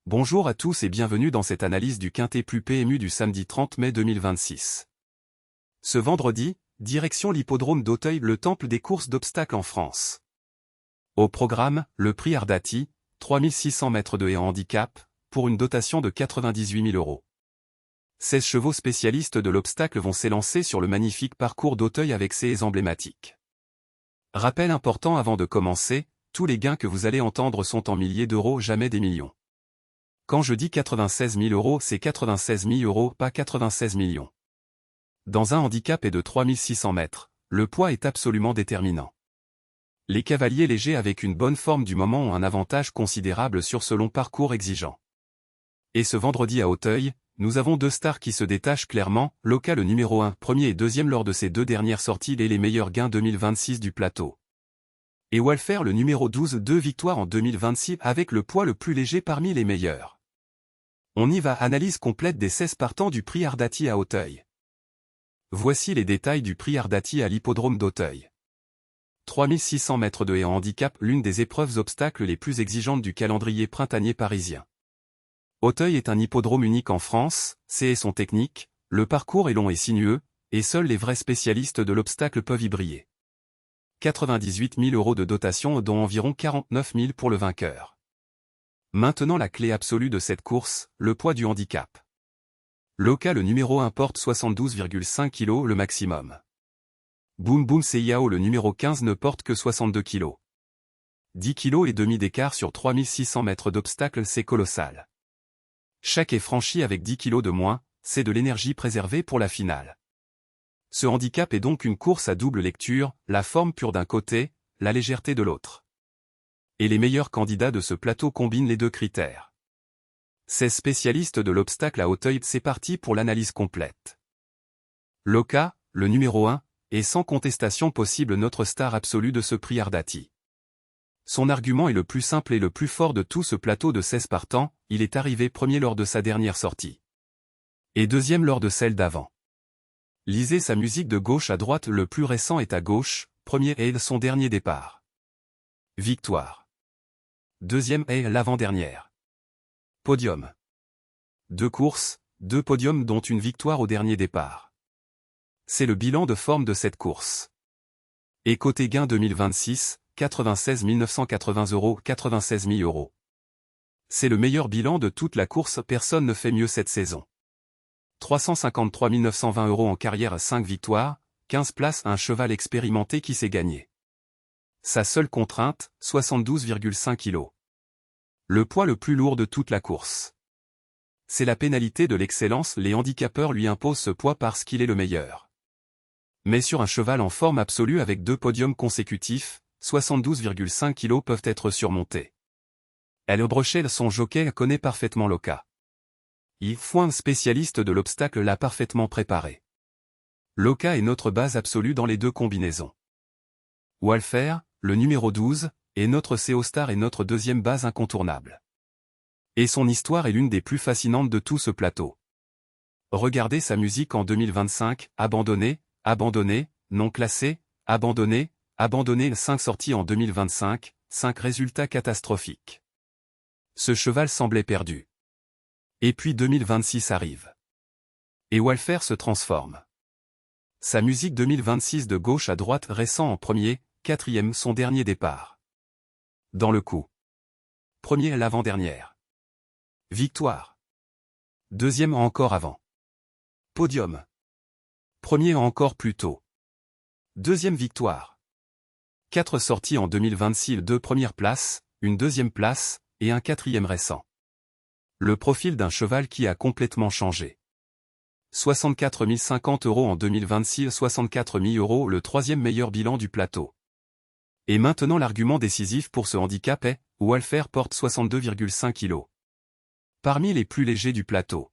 Bonjour à tous et bienvenue dans cette analyse du Quintet Plus PMU du samedi 30 mai 2026. Ce vendredi, direction l'hippodrome d'Auteuil, le temple des courses d'obstacles en France. Au programme, le prix Ardati, 3600 mètres de haie en handicap, pour une dotation de 98 000 €. 16 chevaux spécialistes de l'obstacle vont s'élancer sur le magnifique parcours d'Auteuil avec ses haies emblématiques. Rappel important avant de commencer, tous les gains que vous allez entendre sont en milliers d'euros, jamais des millions. Quand je dis 96 000 €, c'est 96 000 €, pas 96 millions. Dans un handicap et de 3600 mètres, le poids est absolument déterminant. Les cavaliers légers avec une bonne forme du moment ont un avantage considérable sur ce long parcours exigeant. Et ce vendredi à Auteuil, nous avons deux stars qui se détachent clairement, Loca le numéro 1, premier et deuxième lors de ses deux dernières sorties et les meilleurs gains 2026 du plateau. Et Walfer le numéro 12, 2 victoires en 2026 avec le poids le plus léger parmi les meilleurs. On y va, analyse complète des 16 partants du prix Ardati à Auteuil. Voici les détails du prix Ardati à l'hippodrome d'Auteuil. 3600 mètres de haie en handicap, l'une des épreuves obstacles les plus exigeantes du calendrier printanier parisien. Auteuil est un hippodrome unique en France, ses haies sont techniques, le parcours est long et sinueux, et seuls les vrais spécialistes de l'obstacle peuvent y briller. 98 000 € de dotation dont environ 49 000 pour le vainqueur. Maintenant la clé absolue de cette course, le poids du handicap. Loca le numéro 1 porte 72,5 kg le maximum. Boom Boom Seyao le numéro 15 ne porte que 62 kg. 10 kg et demi d'écart sur 3600 mètres d'obstacle, c'est colossal. Chaque est franchi avec 10 kg de moins, c'est de l'énergie préservée pour la finale. Ce handicap est donc une course à double lecture, la forme pure d'un côté, la légèreté de l'autre. Et les meilleurs candidats de ce plateau combinent les deux critères. 16 spécialistes de l'obstacle à Auteuil, c'est parti pour l'analyse complète. Loca, le numéro 1, est sans contestation possible notre star absolue de ce prix Ardati. Son argument est le plus simple et le plus fort de tout ce plateau de 16 partants, il est arrivé premier lors de sa dernière sortie. Et deuxième lors de celle d'avant. Lisez sa musique de gauche à droite, le plus récent est à gauche, premier est son dernier départ. Victoire. Deuxième est l'avant-dernière. Podium. 2 courses, 2 podiums dont une victoire au dernier départ. C'est le bilan de forme de cette course. Et côté gain 2026, 96 980 €, 96 000 €. C'est le meilleur bilan de toute la course, personne ne fait mieux cette saison. 353 920 € en carrière, 5 victoires, 15 places, un cheval expérimenté qui s'est gagné. Sa seule contrainte, 72,5 kg. Le poids le plus lourd de toute la course. C'est la pénalité de l'excellence, les handicapeurs lui imposent ce poids parce qu'il est le meilleur. Mais sur un cheval en forme absolue avec 2 podiums consécutifs, 72,5 kg peuvent être surmontés. El Brochel, son jockey, connaît parfaitement Loca. Yves Foin, spécialiste de l'obstacle, l'a parfaitement préparé. Loca est notre base absolue dans les deux combinaisons. Walfer, le numéro 12, est notre CO Star et notre deuxième base incontournable. Et son histoire est l'une des plus fascinantes de tout ce plateau. Regardez sa musique en 2025, abandonné, abandonné, non classé, abandonné, abandonné, 5 sorties en 2025, 5 résultats catastrophiques. Ce cheval semblait perdu. Et puis 2026 arrive. Et Walfer se transforme. Sa musique 2026 de gauche à droite, récent en premier, quatrième son dernier départ. Dans le coup. Premier à l'avant-dernière. Victoire. Deuxième encore avant. Podium. Premier encore plus tôt. Deuxième victoire. 4 sorties en 2026, 2 premières places, une deuxième place, et un quatrième récent. Le profil d'un cheval qui a complètement changé. 64 050 € en 2026, 64 000 €, le troisième meilleur bilan du plateau. Et maintenant l'argument décisif pour ce handicap est, Walfer porte 62,5 kg. Parmi les plus légers du plateau.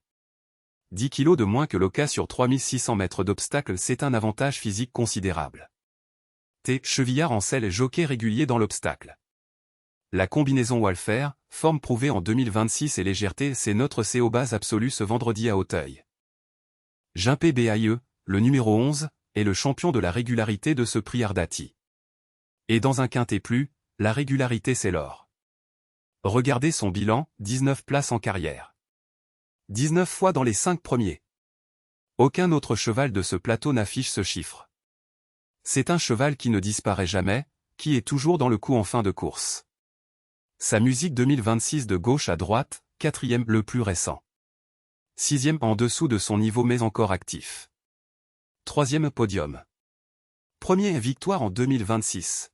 10 kg de moins que Loca sur 3600 mètres d'obstacle, c'est un avantage physique considérable. Chevillard en selle, jockey régulier dans l'obstacle. La combinaison Walfer, forme prouvée en 2026 et légèreté, c'est notre CO base absolue ce vendredi à Auteuil. Gimpé Baie, le numéro 11, est le champion de la régularité de ce prix Ardati. Et dans un quintet plus, la régularité c'est l'or. Regardez son bilan, 19 places en carrière. 19 fois dans les 5 premiers. Aucun autre cheval de ce plateau n'affiche ce chiffre. C'est un cheval qui ne disparaît jamais, qui est toujours dans le coup en fin de course. Sa musique 2026 de gauche à droite, 4e le plus récent. 6e en dessous de son niveau mais encore actif. 3e podium. Première victoire en 2026.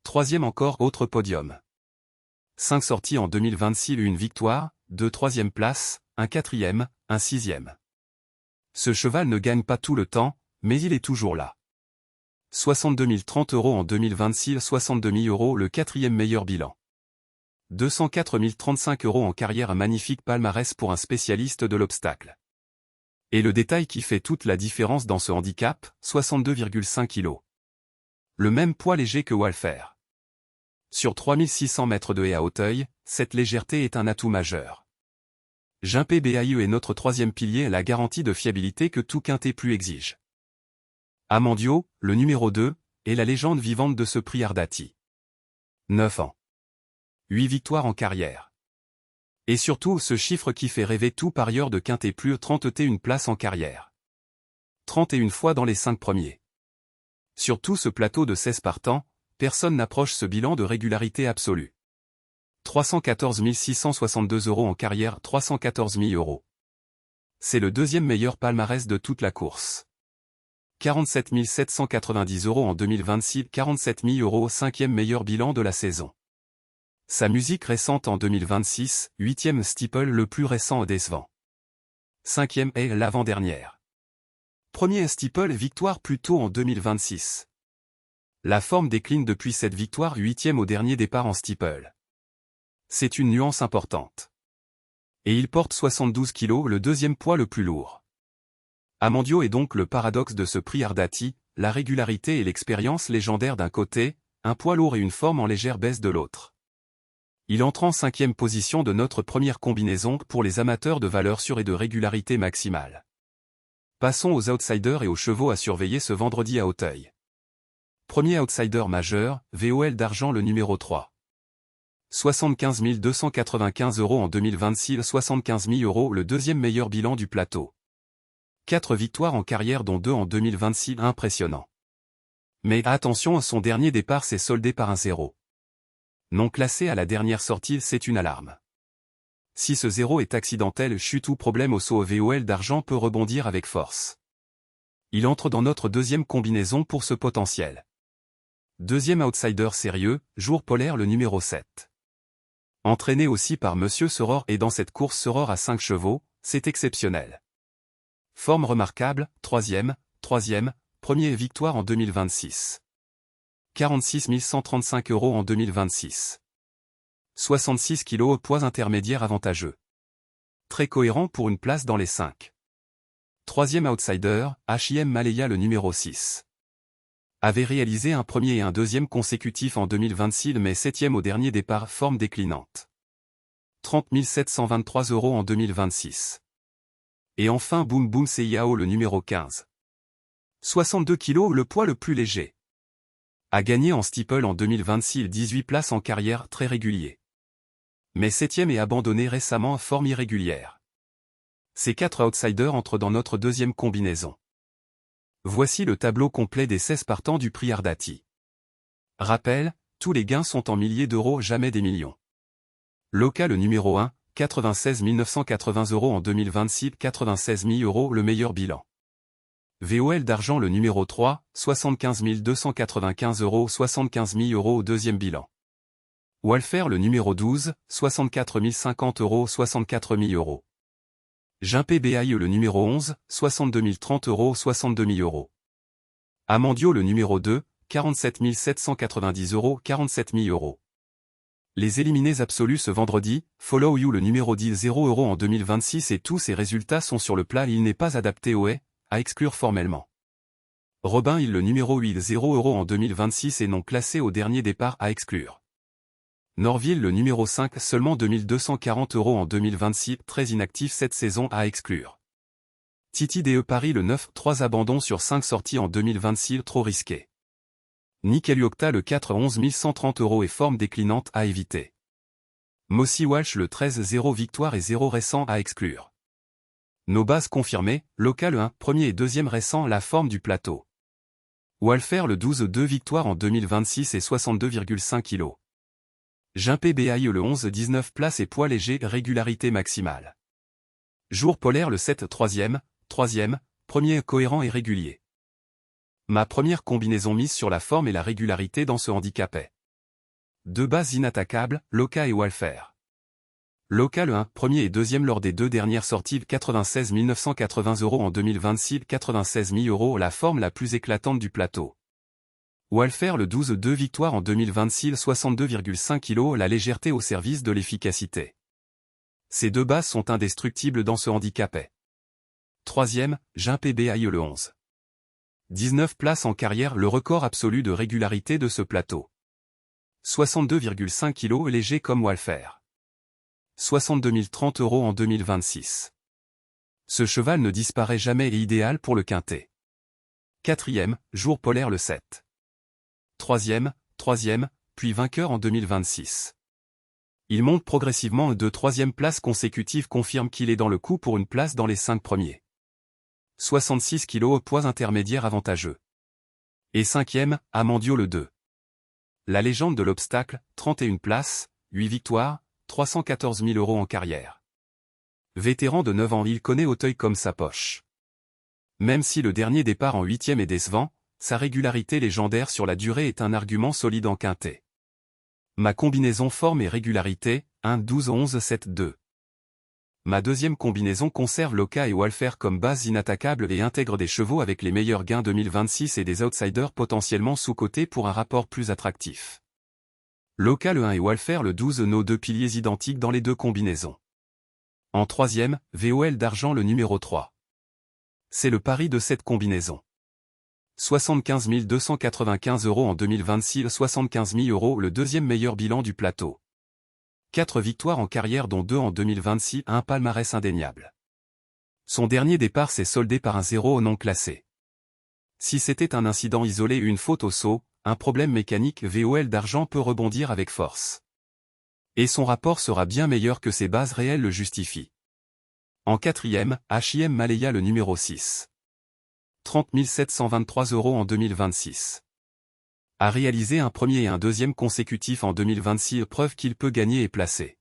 3e encore autre podium. 5 sorties en 2026, une victoire, 2 troisième places, un 4e, un 6e. Ce cheval ne gagne pas tout le temps, mais il est toujours là. 62 030 € en 2026, 62 000 € le 4e meilleur bilan. 204 035 € en carrière, un magnifique palmarès pour un spécialiste de l'obstacle. Et le détail qui fait toute la différence dans ce handicap, 62,5 kg. Le même poids léger que Walfer. Sur 3600 mètres de haie à Auteuil, cette légèreté est un atout majeur. Gimpé BAIE est notre troisième pilier, la garantie de fiabilité que tout quintet plus exige. Amandio, le numéro 2, est la légende vivante de ce prix Ardati. 9 ans. 8 victoires en carrière. Et surtout ce chiffre qui fait rêver tout parieur de quintet plus, 31 places en carrière. 31 fois dans les 5 premiers. Sur tout ce plateau de 16 partants, personne n'approche ce bilan de régularité absolue. 314 662 € en carrière, 314 000 €. C'est le deuxième meilleur palmarès de toute la course. 47 790 € en 2026, 47 000 €, 5e meilleur bilan de la saison. Sa musique récente en 2026, 8e steeple le plus récent décevant. 5e est l'avant-dernière. Premier steeple victoire plus tôt en 2026. La forme décline depuis cette victoire, 8e au dernier départ en steeple. C'est une nuance importante. Et il porte 72 kg, le deuxième poids le plus lourd. Amandio est donc le paradoxe de ce prix Ardati, la régularité et l'expérience légendaire d'un côté, un poids lourd et une forme en légère baisse de l'autre. Il entre en 5e position de notre première combinaison pour les amateurs de valeur sûre et de régularité maximale. Passons aux outsiders et aux chevaux à surveiller ce vendredi à Auteuil. Premier outsider majeur, VOL d'argent le numéro 3. 75 295 € en 2026, 75 000 € le deuxième meilleur bilan du plateau. 4 victoires en carrière dont 2 en 2026, impressionnant. Mais attention, son dernier départ s'est soldé par un 0. Non classé à la dernière sortie, c'est une alarme. Si ce 0 est accidentel, chute ou problème au saut, VOL d'argent peut rebondir avec force. Il entre dans notre deuxième combinaison pour ce potentiel. Deuxième outsider sérieux, Jour Polaire le numéro 7. Entraîné aussi par Monsieur Soror et dans cette course Soror à 5 chevaux, c'est exceptionnel. Forme remarquable, 3e, première victoire en 2026. 46 135 € en 2026. 66 kg, poids intermédiaire avantageux. Très cohérent pour une place dans les 5. Troisième outsider, HIM Malaya le numéro 6. Avait réalisé un premier et un deuxième consécutif en 2026 mais 7e au dernier départ, forme déclinante. 30 723 € en 2026. Et enfin Boom Boom CIAO le numéro 15. 62 kg, le poids le plus léger. A gagné en steeple en 2026, 18 places en carrière, très régulier. Mais 7e et abandonné récemment, forme irrégulière. Ces 4 outsiders entrent dans notre deuxième combinaison. Voici le tableau complet des 16 partants du prix Ardati. Rappel, tous les gains sont en milliers d'euros, jamais des millions. Local numéro 1, 96 980 € en 2026, 96 000 € le meilleur bilan. VOL d'argent le numéro 3, 75 295 €, 75 000 € au deuxième bilan. Walfer le numéro 12, 64 050 €, 64 000 €. Gimpé BAIE le numéro 11, 62 030 €, 62 000 €. Amandio le numéro 2, 47 790 €, 47 000 €. Les éliminés absolus ce vendredi, Follow You le numéro 10, 0 € en 2026 et tous ces résultats sont sur le plat, il n'est pas adapté au haies, à exclure formellement. Robin Hill le numéro 8, 0 € en 2026 et non classé au dernier départ, à exclure. Norville le numéro 5, seulement 2240 € en 2026, très inactif cette saison, à exclure. Titi DE Paris le 9, 3 abandons sur 5 sorties en 2026, trop risqué. Nickel Yocta le 4, 11 130 € et forme déclinante, à éviter. Mossy Walsh le 13 0 victoire et 0 récent à exclure. Nos bases confirmées, Loka le 1, premier et deuxième récent la forme du plateau. Walfer le 12 2 victoires en 2026 et 62,5 kg. Gimpé BAI le 11 19 places et poids léger régularité maximale. Jour polaire le 7 troisième, premier cohérent et régulier. Ma première combinaison mise sur la forme et la régularité dans ce handicapet. Deux bases inattaquables, Loka et Walfer. Loka le 1, premier et deuxième lors des deux dernières sorties 96 980 € en 2026 96 000 € la forme la plus éclatante du plateau. Walfer le 12 2 victoires en 2026 62,5 kg la légèreté au service de l'efficacité. Ces deux bases sont indestructibles dans ce handicapet. Troisième, Gimpé BAI le 11. 19 places en carrière le record absolu de régularité de ce plateau. 62,5 kg léger comme Walfer. 62 030 € en 2026. Ce cheval ne disparaît jamais et idéal pour le quintet. Quatrième, jour polaire le 7. Troisième, puis vainqueur en 2026. Il monte progressivement de troisième place consécutive confirme qu'il est dans le coup pour une place dans les 5 premiers. 66 kg poids intermédiaire avantageux. Et cinquième, Amandio le 2. La légende de l'obstacle, 31 places, 8 victoires, 314 000 € en carrière. Vétéran de 9 ans, il connaît Auteuil comme sa poche. Même si le dernier départ en 8e est décevant, sa régularité légendaire sur la durée est un argument solide en quintet. Ma combinaison forme et régularité, 1 12 11 7 2. Ma deuxième combinaison conserve Loka et Walfer comme base inattaquable et intègre des chevaux avec les meilleurs gains 2026 et des outsiders potentiellement sous-cotés pour un rapport plus attractif. Loka le 1 et Walfer le 12 nos deux piliers identiques dans les deux combinaisons. En troisième, VOL d'argent le numéro 3. C'est le pari de cette combinaison. 75 295 € en 2026 75 000 € le deuxième meilleur bilan du plateau. 4 victoires en carrière dont 2 en 2026 un palmarès indéniable. Son dernier départ s'est soldé par un 0 non classé. Si c'était un incident isolé ou une faute au saut, un problème mécanique VOL d'argent peut rebondir avec force. Et son rapport sera bien meilleur que ses bases réelles le justifient. En quatrième, HIM Malaya le numéro 6. 30 723 € en 2026. A réalisé un premier et un deuxième consécutif en 2026 preuve qu'il peut gagner et placer.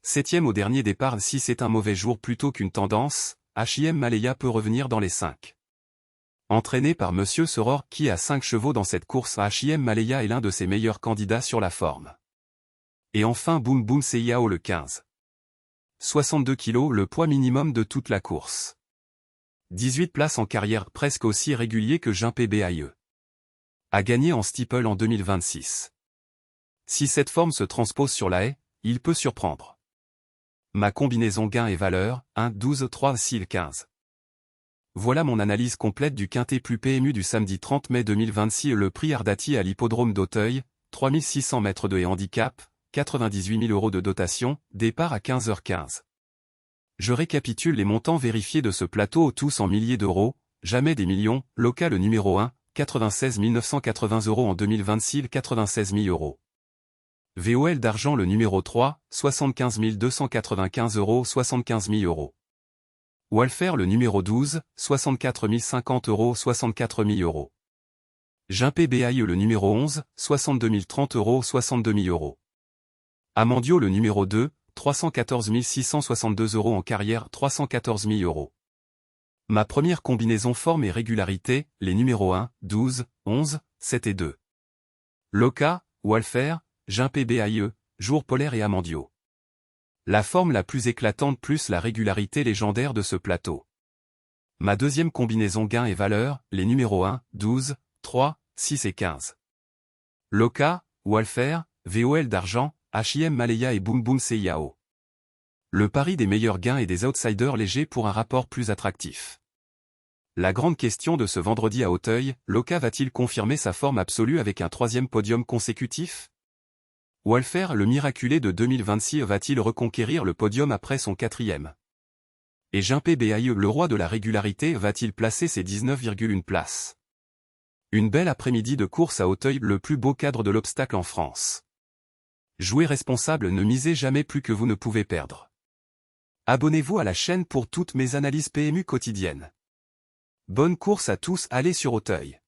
Septième au dernier départ si c'est un mauvais jour plutôt qu'une tendance, HIM Malaya peut revenir dans les 5. Entraîné par Monsieur Soror qui a 5 chevaux dans cette course HIM Malaya est l'un de ses meilleurs candidats sur la forme. Et enfin Boom Boom Seiao le 15. 62 kg le poids minimum de toute la course. 18 places en carrière presque aussi régulier que Gimpé BAIE. A gagné en steeple en 2026. Si cette forme se transpose sur la haie, il peut surprendre. Ma combinaison gain et valeur, 1 12 3 6 15. Voilà mon analyse complète du quintet plus PMU du samedi 30 mai 2026 le prix Ardati à l'hippodrome d'Auteuil, 3600 mètres de haie handicap, 98 000 € de dotation, départ à 15h15. Je récapitule les montants vérifiés de ce plateau tous en milliers d'euros, jamais des millions, Loka le numéro 1, 96 980 € en 2026 96 000 €. VOL d'argent le numéro 3, 75 295 € 75 000 €. Walfer le numéro 12, 64 050 € 64 000 €. Gimpé BAIE le numéro 11, 62 030 € 62 000 €. Amandio le numéro 2, 314 662 € en carrière 314 000 €. Ma première combinaison forme et régularité, les numéros 1, 12, 11, 7 et 2. Loka, Walfer, Gimpé BAIE, Jour polaire et Amandio. La forme la plus éclatante plus la régularité légendaire de ce plateau. Ma deuxième combinaison gain et valeur, les numéros 1, 12, 3, 6 et 15. Loka, Walfer, VOL d'argent, HIM Malaya et Boom Boom Seiao. Le pari des meilleurs gains et des outsiders légers pour un rapport plus attractif. La grande question de ce vendredi à Auteuil, Loka va-t-il confirmer sa forme absolue avec un troisième podium consécutif? Walfer le miraculé de 2026 va-t-il reconquérir le podium après son quatrième? Et Gimpé BAIE le roi de la régularité va-t-il placer ses 19,1 places? Une belle après-midi de course à Auteuil, le plus beau cadre de l'obstacle en France. Jouez responsable, ne misez jamais plus que vous ne pouvez perdre. Abonnez-vous à la chaîne pour toutes mes analyses PMU quotidiennes. Bonne course à tous, allez sur Auteuil.